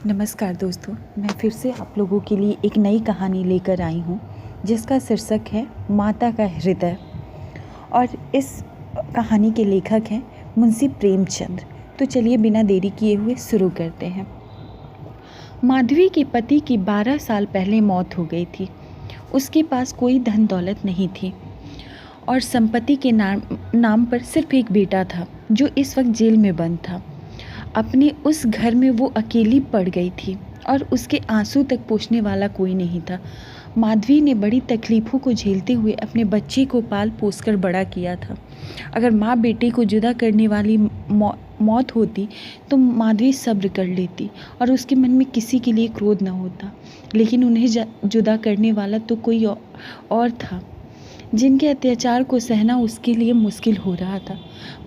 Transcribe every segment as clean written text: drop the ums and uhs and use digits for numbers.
नमस्कार दोस्तों, मैं फिर से आप लोगों के लिए एक नई कहानी लेकर आई हूँ जिसका शीर्षक है माता का हृदय। और इस कहानी के लेखक हैं मुंशी प्रेमचंद। तो चलिए बिना देरी किए हुए शुरू करते हैं। माधवी के पति की 12 साल पहले मौत हो गई थी। उसके पास कोई धन दौलत नहीं थी और संपत्ति के नाम पर सिर्फ एक बेटा था जो इस वक्त जेल में बंद था। अपने उस घर में वो अकेली पड़ गई थी और उसके आंसू तक पोंछने वाला कोई नहीं था। माधवी ने बड़ी तकलीफ़ों को झेलते हुए अपने बच्चे को पाल पोस कर बड़ा किया था। अगर माँ बेटे को जुदा करने वाली मौत होती तो माधवी सब्र कर लेती और उसके मन में किसी के लिए क्रोध न होता, लेकिन उन्हें जुदा करने वाला तो कोई और था जिनके अत्याचार को सहना उसके लिए मुश्किल हो रहा था।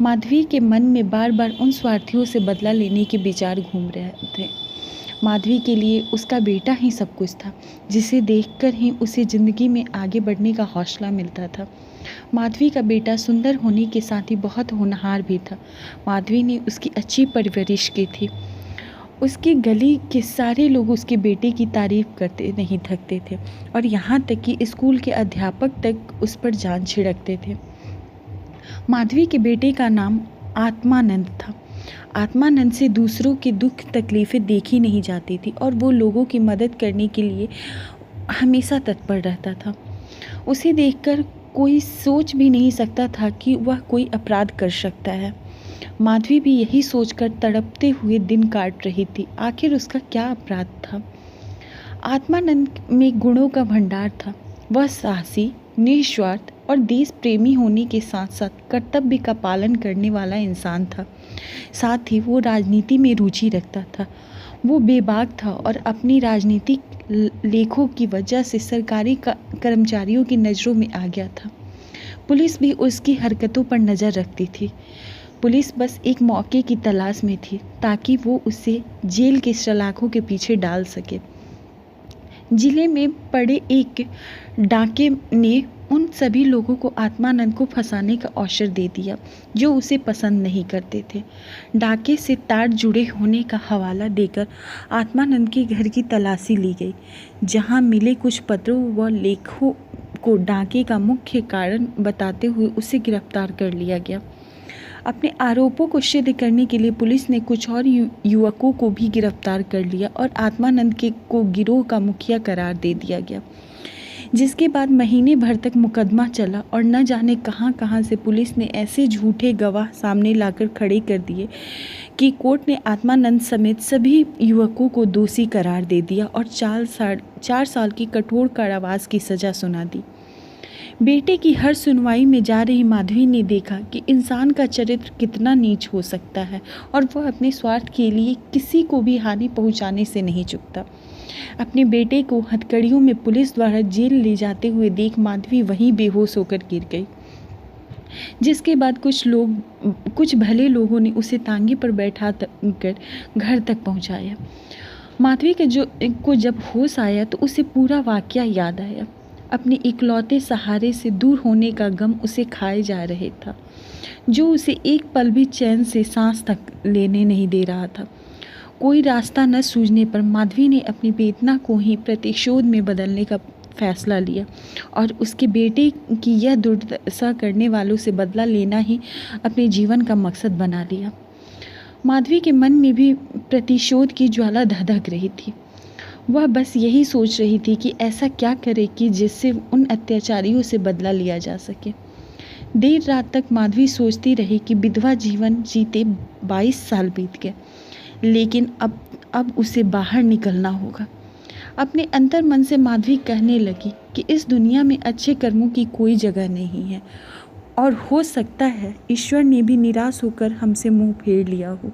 माधवी के मन में बार बार उन स्वार्थियों से बदला लेने के विचार घूम रहे थे। माधवी के लिए उसका बेटा ही सब कुछ था, जिसे देखकर ही उसे ज़िंदगी में आगे बढ़ने का हौसला मिलता था। माधवी का बेटा सुंदर होने के साथ ही बहुत होनहार भी था। माधवी ने उसकी अच्छी परवरिश की थी। उसकी गली के सारे लोग उसके बेटे की तारीफ़ करते नहीं थकते थे और यहाँ तक कि स्कूल के अध्यापक तक उस पर जान छिड़कते थे। माधवी के बेटे का नाम आत्मानंद था। आत्मानंद से दूसरों के दुख तकलीफ़ें देखी नहीं जाती थी और वो लोगों की मदद करने के लिए हमेशा तत्पर रहता था। उसे देखकर कोई सोच भी नहीं सकता था कि वह कोई अपराध कर सकता है। माधवी भी यही सोचकर तड़पते हुए दिन काट रही थी। आखिर उसका क्या अपराध था? आत्मानंद में गुणों का भंडार था। वह साहसी, निस्वार्थ और देश प्रेमी होने के साथ साथ कर्तव्य का पालन करने वाला इंसान था। साथ ही वो राजनीति में रुचि रखता था। वो बेबाक था और अपनी राजनीतिक लेखों की वजह से सरकारी कर्मचारियों की नज़रों में आ गया था। पुलिस भी उसकी हरकतों पर नज़र रखती थी। पुलिस बस एक मौके की तलाश में थी ताकि वो उसे जेल के सलाखों के पीछे डाल सके। जिले में पड़े एक डाके ने उन सभी लोगों को आत्मानंद को फंसाने का अवसर दे दिया जो उसे पसंद नहीं करते थे। डाके से तार जुड़े होने का हवाला देकर आत्मानंद के घर की तलाशी ली गई, जहां मिले कुछ पत्रों व लेखों को डाके का मुख्य कारण बताते हुए उसे गिरफ्तार कर लिया गया। अपने आरोपों को सिद्ध करने के लिए पुलिस ने कुछ और युवकों को भी गिरफ्तार कर लिया और आत्मानंद को गिरोह का मुखिया करार दे दिया गया, जिसके बाद महीने भर तक मुकदमा चला और न जाने कहां कहां से पुलिस ने ऐसे झूठे गवाह सामने लाकर खड़े कर दिए कि कोर्ट ने आत्मानंद समेत सभी युवकों को दोषी करार दे दिया और 4 साल की कठोर कारावास की सज़ा सुना दी। बेटे की हर सुनवाई में जा रही माधवी ने देखा कि इंसान का चरित्र कितना नीच हो सकता है और वह अपने स्वार्थ के लिए किसी को भी हानि पहुंचाने से नहीं चूकता। अपने बेटे को हथकड़ियों में पुलिस द्वारा जेल ले जाते हुए देख माधवी वहीं बेहोश होकर गिर गई, जिसके बाद कुछ भले लोगों ने उसे तांगे पर बैठा कर घर तक पहुंचाया। माधवी को जब होश आया तो उसे पूरा वाकया याद आया। अपने इकलौते सहारे से दूर होने का गम उसे खाए जा रहे था, जो उसे एक पल भी चैन से सांस तक लेने नहीं दे रहा था। कोई रास्ता न सूझने पर माधवी ने अपनी वेदना को ही प्रतिशोध में बदलने का फैसला लिया और उसके बेटे की यह दुर्दशा करने वालों से बदला लेना ही अपने जीवन का मकसद बना लिया। माधवी के मन में भी प्रतिशोध की ज्वाला धधक रही थी। वह बस यही सोच रही थी कि ऐसा क्या करे कि जिससे उन अत्याचारियों से बदला लिया जा सके। देर रात तक माधवी सोचती रही कि विधवा जीवन जीते 22 साल बीत गए, लेकिन अब उसे बाहर निकलना होगा। अपने अंतर मन से माधवी कहने लगी कि इस दुनिया में अच्छे कर्मों की कोई जगह नहीं है और हो सकता है ईश्वर ने भी निराश होकर हमसे मुंह फेर लिया हो।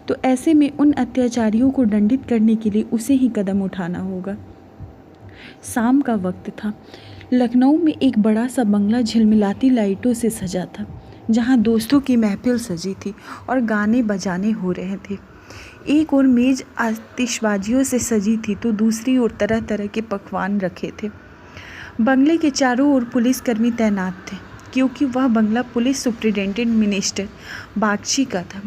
तो ऐसे में उन अत्याचारियों को दंडित करने के लिए उसे ही कदम उठाना होगा। शाम का वक्त था। लखनऊ में एक बड़ा सा बंगला झिलमिलाती लाइटों से सजा था, जहां दोस्तों की महफिल सजी थी और गाने बजाने हो रहे थे। एक और मेज आतिशबाजियों से सजी थी तो दूसरी ओर तरह तरह के पकवान रखे थे। बंगले के चारों ओर पुलिसकर्मी तैनात थे, क्योंकि वह बंगला पुलिस सुप्रिटेंडेंट मिनिस्टर बागची का था।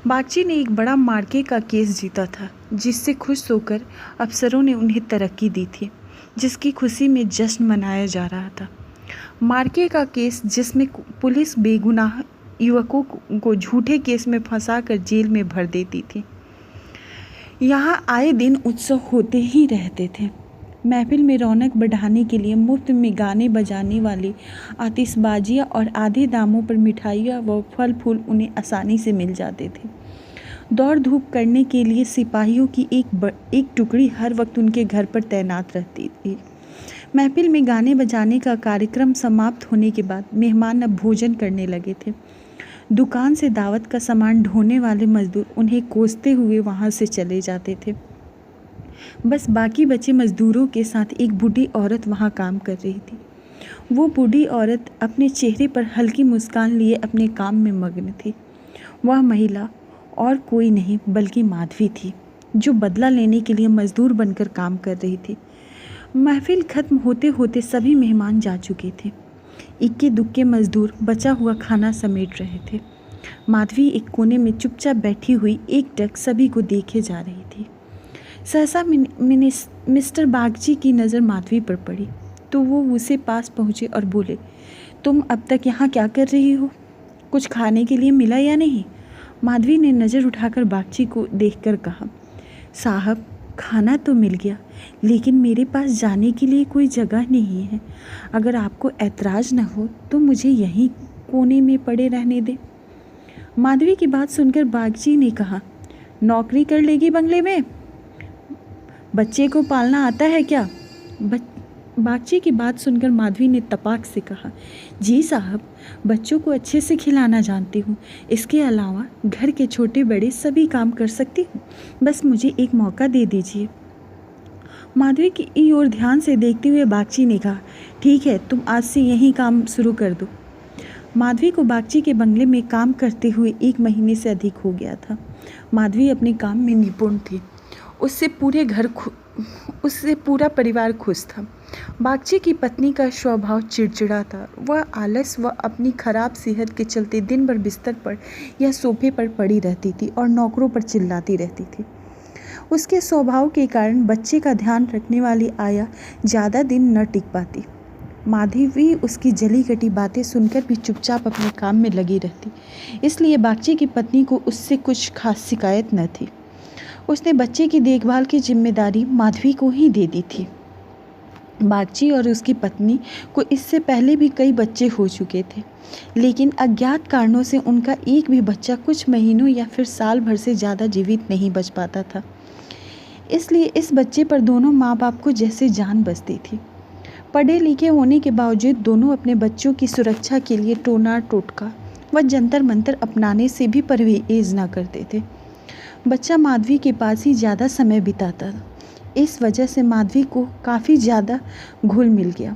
बागची ने एक बड़ा मार्के का केस जीता था, जिससे खुश होकर अफसरों ने उन्हें तरक्की दी थी, जिसकी खुशी में जश्न मनाया जा रहा था। मार्के का केस जिसमें पुलिस बेगुनाह युवकों को झूठे केस में फंसाकर जेल में भर देती थी। यहाँ आए दिन उत्सव होते ही रहते थे। महफिल में रौनक बढ़ाने के लिए मुफ्त में गाने बजाने वाली आतिशबाजियाँ और आधे दामों पर मिठाइयाँ व फल फूल उन्हें आसानी से मिल जाते थे। दौड़ धूप करने के लिए सिपाहियों की एक टुकड़ी हर वक्त उनके घर पर तैनात रहती थी। महफिल में गाने बजाने का कार्यक्रम समाप्त होने के बाद मेहमान अब भोजन करने लगे थे। दुकान से दावत का सामान ढोने वाले मजदूर उन्हें कोसते हुए वहाँ से चले जाते थे। बस बाकी बचे मजदूरों के साथ एक बूढ़ी औरत वहाँ काम कर रही थी। वो बूढ़ी औरत अपने चेहरे पर हल्की मुस्कान लिए अपने काम में मग्न थी। वह महिला और कोई नहीं बल्कि माधवी थी, जो बदला लेने के लिए मजदूर बनकर काम कर रही थी। महफिल खत्म होते होते सभी मेहमान जा चुके थे। इक्के दुक्के मजदूर बचा हुआ खाना समेट रहे थे। माधवी एक कोने में चुपचाप बैठी हुई एकटक सभी को देखे जा रही थी। सहसा मिस्टर बागची की नज़र माधवी पर पड़ी तो वो उसे पास पहुँचे और बोले, तुम अब तक यहाँ क्या कर रही हो? कुछ खाने के लिए मिला या नहीं? माधवी ने नज़र उठाकर बागची को देखकर कहा, साहब खाना तो मिल गया, लेकिन मेरे पास जाने के लिए कोई जगह नहीं है। अगर आपको ऐतराज़ न हो तो मुझे यहीं कोने में पड़े रहने दे। माधवी की बात सुनकर बागची ने कहा, नौकरी कर लेगी बंगले में? बच्चे को पालना आता है क्या? बागची की बात सुनकर माधवी ने तपाक से कहा, जी साहब, बच्चों को अच्छे से खिलाना जानती हूँ। इसके अलावा घर के छोटे बड़े सभी काम कर सकती हूँ। बस मुझे एक मौका दे दीजिए। माधवी की ओर ध्यान से देखते हुए बागची ने कहा, ठीक है, तुम आज से यही काम शुरू कर दो। माधवी को बागची के बंगले में काम करते हुए 1 महीने से अधिक हो गया था। माधवी अपने काम में निपुण थी। उससे पूरा परिवार खुश था। बागची की पत्नी का स्वभाव चिड़चिड़ा था। वह आलस व अपनी खराब सेहत के चलते दिन भर बिस्तर पर या सोफे पर पड़ी रहती थी और नौकरों पर चिल्लाती रहती थी। उसके स्वभाव के कारण बच्चे का ध्यान रखने वाली आया ज़्यादा दिन न टिक पाती। माधवी उसकी जली कटी बातें सुनकर भी चुपचाप अपने काम में लगी रहती, इसलिए बागची की पत्नी को उससे कुछ खास शिकायत न थी। उसने बच्चे की देखभाल की जिम्मेदारी माधवी को ही दे दी थी। बागची और उसकी पत्नी को इससे पहले भी कई बच्चे हो चुके थे, लेकिन अज्ञात कारणों से उनका एक भी बच्चा कुछ महीनों या फिर साल भर से ज़्यादा जीवित नहीं बच पाता था। इसलिए इस बच्चे पर दोनों माँ बाप को जैसे जान बसती थी। पढ़े लिखे होने के बावजूद दोनों अपने बच्चों की सुरक्षा के लिए टोना टोटका व जंतर मंतर अपनाने से भी परहेज न करते थे। बच्चा माधवी के पास ही ज़्यादा समय बिताता था। इस वजह से माधवी को काफ़ी ज़्यादा घुल मिल गया।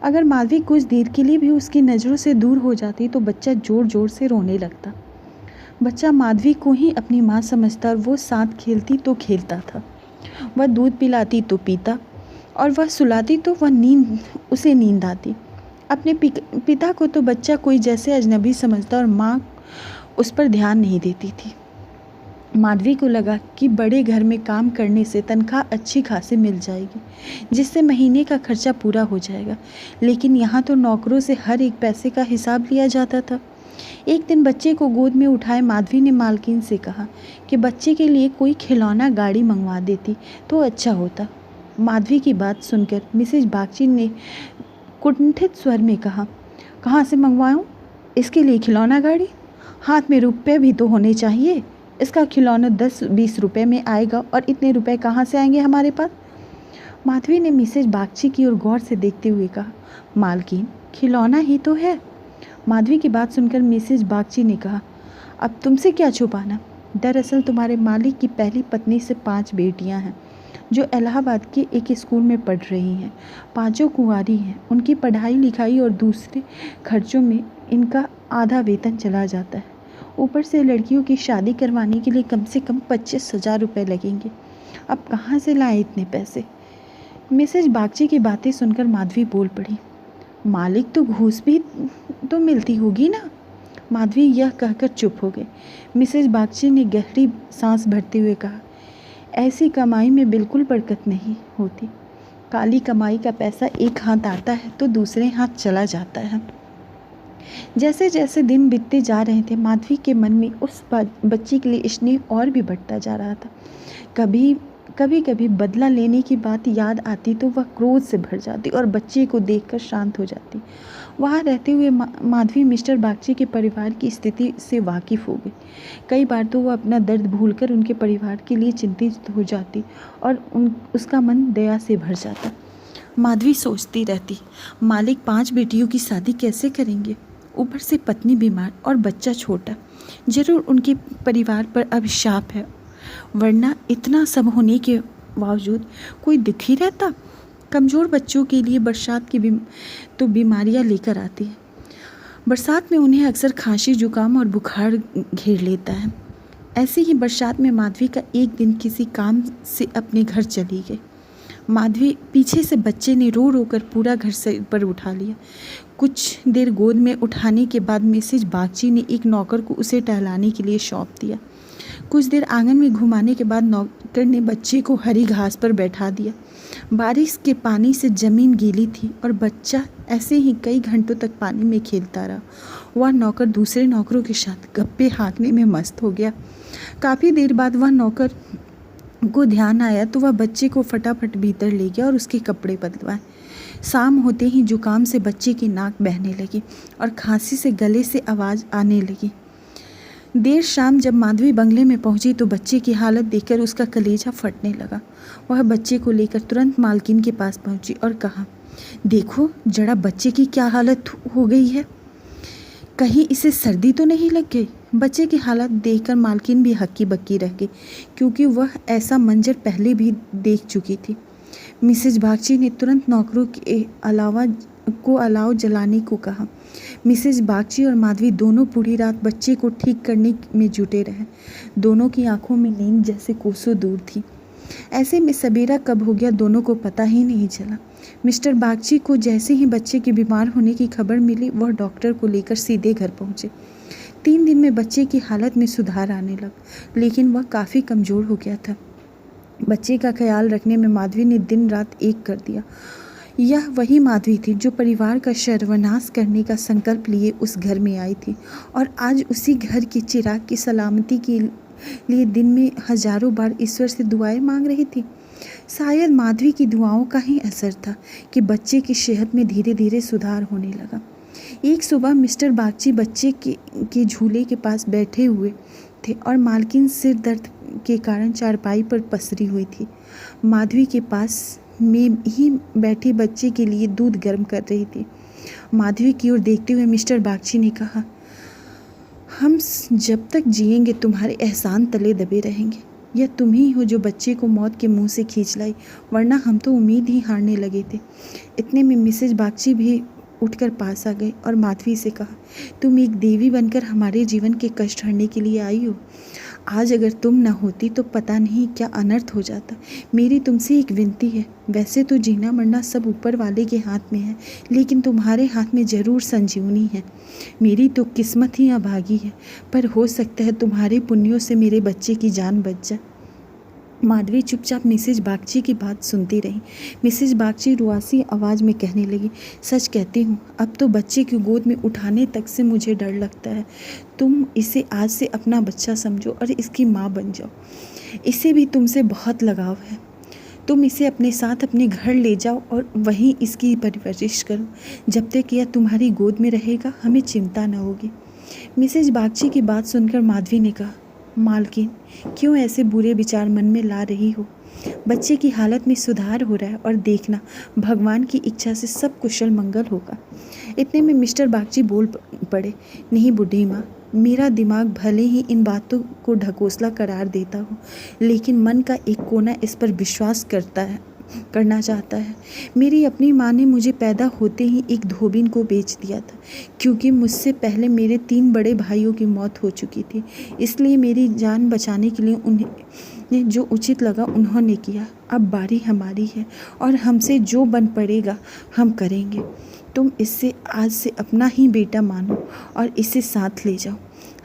अगर माधवी कुछ देर के लिए भी उसकी नज़रों से दूर हो जाती तो बच्चा ज़ोर ज़ोर से रोने लगता। बच्चा माधवी को ही अपनी माँ समझता और वो साथ खेलती तो खेलता था। वह दूध पिलाती तो पीता और वह सुलाती तो उसे नींद आती। अपने पिता को तो बच्चा कोई जैसे अजनबी समझता और माँ उस पर ध्यान नहीं देती थी। माधवी को लगा कि बड़े घर में काम करने से तनख्वाह अच्छी खासी मिल जाएगी, जिससे महीने का खर्चा पूरा हो जाएगा, लेकिन यहाँ तो नौकरों से हर एक पैसे का हिसाब लिया जाता था। एक दिन बच्चे को गोद में उठाए माधवी ने मालकिन से कहा कि बच्चे के लिए कोई खिलौना गाड़ी मंगवा देती तो अच्छा होता। माधवी की बात सुनकर मिसेज बागची ने कुंठित स्वर में कहा, कहाँ से मंगवाऊँ? इसके लिए खिलौना गाड़ी? हाथ में रुपए भी तो होने चाहिए। इसका खिलौना 10-20 रुपए में आएगा और इतने रुपए कहाँ से आएंगे हमारे पास? माधवी ने मिसेज बागची की ओर गौर से देखते हुए कहा, मालकिन, खिलौना ही तो है। माधवी की बात सुनकर मिसेज बागची ने कहा, अब तुमसे क्या छुपाना? दरअसल तुम्हारे मालिक की पहली पत्नी से 5 बेटियां हैं, जो इलाहाबाद के एक स्कूल में पढ़ रही हैं। 5 कुंवारी हैं। उनकी पढ़ाई लिखाई और दूसरे खर्चों में इनका आधा वेतन चला जाता है। ऊपर से लड़कियों की शादी करवाने के लिए कम से कम 25,000 रुपये लगेंगे। अब कहाँ से लाएं इतने पैसे? मिसेज बागची की बातें सुनकर माधवी बोल पड़ी, मालिक तो घूस भी तो मिलती होगी ना? माधवी यह कहकर चुप हो गई। मिसेज बागची ने गहरी सांस भरते हुए कहा, ऐसी कमाई में बिल्कुल बरकत नहीं होती। काली कमाई का पैसा एक हाथ आता है तो दूसरे हाथ चला जाता है। जैसे जैसे दिन बीतते जा रहे थे, माधवी के मन में उस बच्ची के लिए स्नेह और भी बढ़ता जा रहा था। कभी कभी बदला लेने की बात याद आती तो वह क्रोध से भर जाती और बच्चे को देखकर शांत हो जाती। वहाँ रहते हुए माधवी मिस्टर बागची के परिवार की स्थिति से वाकिफ़ हो गई। कई बार तो वह अपना दर्द भूलकर उनके परिवार के लिए चिंतित हो जाती और उसका मन दया से भर जाता। माधवी सोचती रहती, मालिक 5 बेटियों की शादी कैसे करेंगे? ऊपर से पत्नी बीमार और बच्चा छोटा। जरूर उनके परिवार पर अभिशाप है, वरना इतना सब होने के बावजूद कोई दुखी रहता। कमज़ोर बच्चों के लिए बरसात की तो बीमारियां लेकर आती है। बरसात में उन्हें अक्सर खांसी, जुकाम और बुखार घेर लेता है। ऐसे ही बरसात में माधवी का एक दिन किसी काम से अपने घर चली गई। माधवी पीछे से बच्चे ने रो रो कर पूरा घर से पर उठा लिया। कुछ देर गोद में उठाने के बाद मिसेज बागची ने एक नौकर को उसे टहलाने के लिए सौंप दिया। कुछ देर आंगन में घुमाने के बाद नौकर ने बच्चे को हरी घास पर बैठा दिया। बारिश के पानी से ज़मीन गीली थी और बच्चा ऐसे ही कई घंटों तक पानी में खेलता रहा। वह नौकर दूसरे नौकरों के साथ गप्पे हाँकने में मस्त हो गया। काफ़ी देर बाद वह नौकर को ध्यान आया तो वह बच्चे को फटाफट भीतर ले गया और उसके कपड़े बदलवाए। शाम होते ही जुकाम से बच्चे की नाक बहने लगी और खांसी से गले से आवाज़ आने लगी। देर शाम जब माधवी बंगले में पहुंची तो बच्चे की हालत देखकर उसका कलेजा फटने लगा। वह बच्चे को लेकर तुरंत मालकिन के पास पहुंची और कहा, देखो जरा बच्चे की क्या हालत हो गई है, कहीं इसे सर्दी तो नहीं लग गई। बच्चे की हालत देखकर मालकिन भी हक्की बक्की रह गई, क्योंकि वह ऐसा मंजर पहले भी देख चुकी थी। मिसेज बागची ने तुरंत नौकरों के अलाव जलाने को कहा। मिसेज बागची और माधवी दोनों पूरी रात बच्चे को ठीक करने में जुटे रहे। दोनों की आंखों में नींद जैसे कोसों दूर थी। ऐसे में सवेरा कब हो गया दोनों को पता ही नहीं चला। मिस्टर बागची को जैसे ही बच्चे के बीमार होने की खबर मिली, वह डॉक्टर को लेकर सीधे घर पहुंचे। 3 दिन में बच्चे की हालत में सुधार आने लगा, लेकिन वह काफ़ी कमज़ोर हो गया था। बच्चे का ख्याल रखने में माधवी ने दिन रात एक कर दिया। यह वही माधवी थी जो परिवार का सर्वनाश करने का संकल्प लिए उस घर में आई थी और आज उसी घर के चिराग की सलामती के लिए दिन में हजारों बार ईश्वर से दुआएं मांग रही थी। शायद माधवी की दुआओं का ही असर था कि बच्चे की सेहत में धीरे धीरे सुधार होने लगा। एक सुबह मिस्टर बागची बच्चे के झूले के पास बैठे हुए थे और मालकिन सिर दर्द के कारण चारपाई पर पसरी हुई थी। माधवी के पास में ही बैठी बच्चे के लिए दूध गर्म कर रही थी। माधवी की ओर देखते हुए मिस्टर बागची ने कहा, हम जब तक जिएंगे तुम्हारे एहसान तले दबे रहेंगे। यह तुम ही हो जो बच्चे को मौत के मुंह से खींच लाई, वरना हम तो उम्मीद ही हारने लगे थे। इतने में मिसेज बागची भी उठकर पास आ गई और माधवी से कहा, तुम एक देवी बनकर हमारे जीवन के कष्ट हरने के लिए आई हो। आज अगर तुम न होती तो पता नहीं क्या अनर्थ हो जाता। मेरी तुमसे एक विनती है, वैसे तो जीना मरना सब ऊपर वाले के हाथ में है, लेकिन तुम्हारे हाथ में ज़रूर संजीवनी है। मेरी तो किस्मत ही अभागी है, पर हो सकता है तुम्हारे पुण्यों से मेरे बच्चे की जान बच जाए। माधवी चुपचाप मिसेज बागची की बात सुनती रही। मिसेज बागची रुआसी आवाज़ में कहने लगी, सच कहती हूँ, अब तो बच्चे की गोद में उठाने तक से मुझे डर लगता है। तुम इसे आज से अपना बच्चा समझो और इसकी माँ बन जाओ। इसे भी तुमसे बहुत लगाव है। तुम इसे अपने साथ अपने घर ले जाओ और वहीं इसकी परवरिश करो। जब तक यह तुम्हारी गोद में रहेगा हमें चिंता न होगी। मिसेज बागची की बात सुनकर माधवी ने कहा, मालकिन क्यों ऐसे बुरे विचार मन में ला रही हो? बच्चे की हालत में सुधार हो रहा है और देखना भगवान की इच्छा से सब कुशल मंगल होगा। इतने में मिस्टर बागची बोल पड़े, नहीं बूढ़ी माँ, मेरा दिमाग भले ही इन बातों को ढकोसला करार देता हो, लेकिन मन का एक कोना इस पर विश्वास करना चाहता है। मेरी अपनी माँ ने मुझे पैदा होते ही एक धोबिन को बेच दिया था, क्योंकि मुझसे पहले मेरे 3 बड़े भाइयों की मौत हो चुकी थी। इसलिए मेरी जान बचाने के लिए ने जो उचित लगा उन्होंने किया। अब बारी हमारी है और हमसे जो बन पड़ेगा हम करेंगे। तुम इससे आज से अपना ही बेटा मानो और इसे साथ ले जाओ।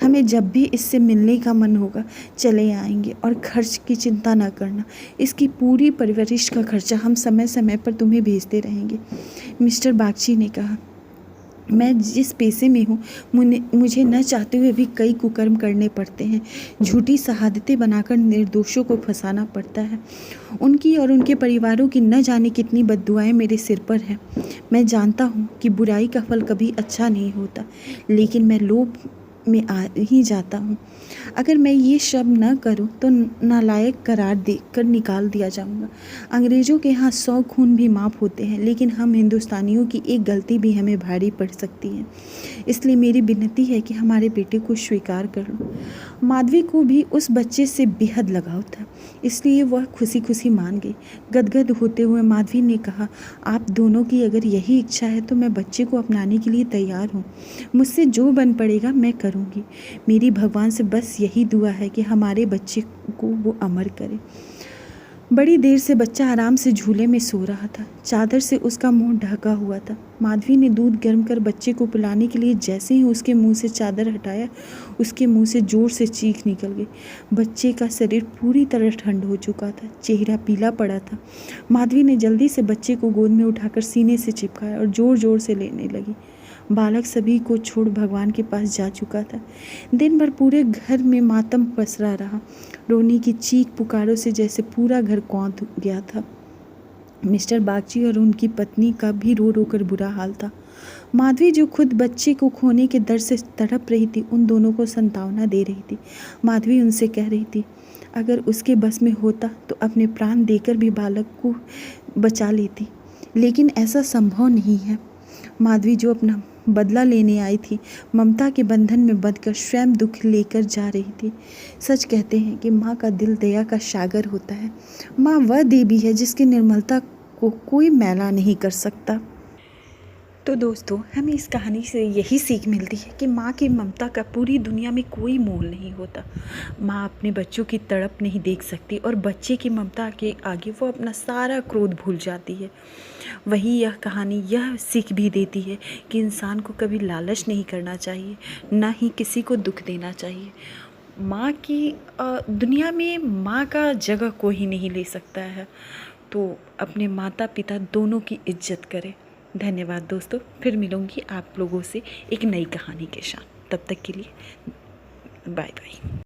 हमें जब भी इससे मिलने का मन होगा चले आएंगे और खर्च की चिंता ना करना। इसकी पूरी परवरिश का खर्चा हम समय समय पर तुम्हें भेजते रहेंगे। मिस्टर बागची ने कहा, मैं जिस पेशे में हूँ मुझे न चाहते हुए भी कई कुकर्म करने पड़ते हैं। झूठी शहादतें बनाकर निर्दोषों को फंसाना पड़ता है। उनकी और उनके परिवारों की न जाने कितनी बद्दुआएं मेरे सिर पर हैं। मैं जानता हूँ कि बुराई का फल कभी अच्छा नहीं होता, लेकिन मैं लोभ में आ ही जाता हूँ। अगर मैं ये सब न करूँ तो नालायक करार देकर निकाल दिया जाऊँगा। अंग्रेज़ों के यहाँ 100 खून भी माफ़ होते हैं, लेकिन हम हिंदुस्तानियों की एक गलती भी हमें भारी पड़ सकती है। इसलिए मेरी विनती है कि हमारे बेटे को स्वीकार कर लो। माधवी को भी उस बच्चे से बेहद लगाव था, इसलिए वह खुशी खुशी मान गई। गदगद होते हुए माधवी ने कहा, आप दोनों की अगर यही इच्छा है तो मैं बच्चे को अपनाने के लिए तैयार हूँ। मुझसे जो बन पड़ेगा मैं करूँगी। मेरी भगवान से बस यही दुआ है कि हमारे बच्चे को वो अमर करे। बड़ी देर से बच्चा आराम से झूले में सो रहा था। चादर से उसका मुंह ढका हुआ था। माधवी ने दूध गर्म कर बच्चे को पिलाने के लिए जैसे ही उसके मुंह से चादर हटाया, उसके मुंह से जोर से चीख निकल गई। बच्चे का शरीर पूरी तरह ठंड हो चुका था, चेहरा पीला पड़ा था। माधवी ने जल्दी से बच्चे को गोद में उठाकर सीने से चिपकाया और जोर जोर से लेने लगी। बालक सभी को छोड़ भगवान के पास जा चुका था। दिन भर पूरे घर में मातम पसरा रहा। रोनी की चीख पुकारों से जैसे पूरा घर कौंध गया था। मिस्टर बागची और उनकी पत्नी का भी रो रो कर बुरा हाल था। माधवी जो खुद बच्चे को खोने के डर से तड़प रही थी, उन दोनों को सांत्वना दे रही थी। माधवी उनसे कह रही थी, अगर उसके बस में होता तो अपने प्राण देकर भी बालक को बचा लेती, लेकिन ऐसा संभव नहीं है। माधवी जो अपना बदला लेने आई थी, ममता के बंधन में बंधकर स्वयं दुख लेकर जा रही थी। सच कहते हैं कि माँ का दिल दया का सागर होता है। माँ वह देवी है जिसकी निर्मलता को कोई मैला नहीं कर सकता। तो दोस्तों, हमें इस कहानी से यही सीख मिलती है कि माँ की ममता का पूरी दुनिया में कोई मोल नहीं होता। माँ अपने बच्चों की तड़प नहीं देख सकती और बच्चे की ममता के आगे वो अपना सारा क्रोध भूल जाती है। वही यह कहानी यह सीख भी देती है कि इंसान को कभी लालच नहीं करना चाहिए, ना ही किसी को दुख देना चाहिए। माँ की दुनिया में माँ का जगह कोई नहीं ले सकता है, तो अपने माता पिता दोनों की इज्जत करें। धन्यवाद दोस्तों, फिर मिलूंगी आप लोगों से एक नई कहानी के साथ। तब तक के लिए बाय बाय।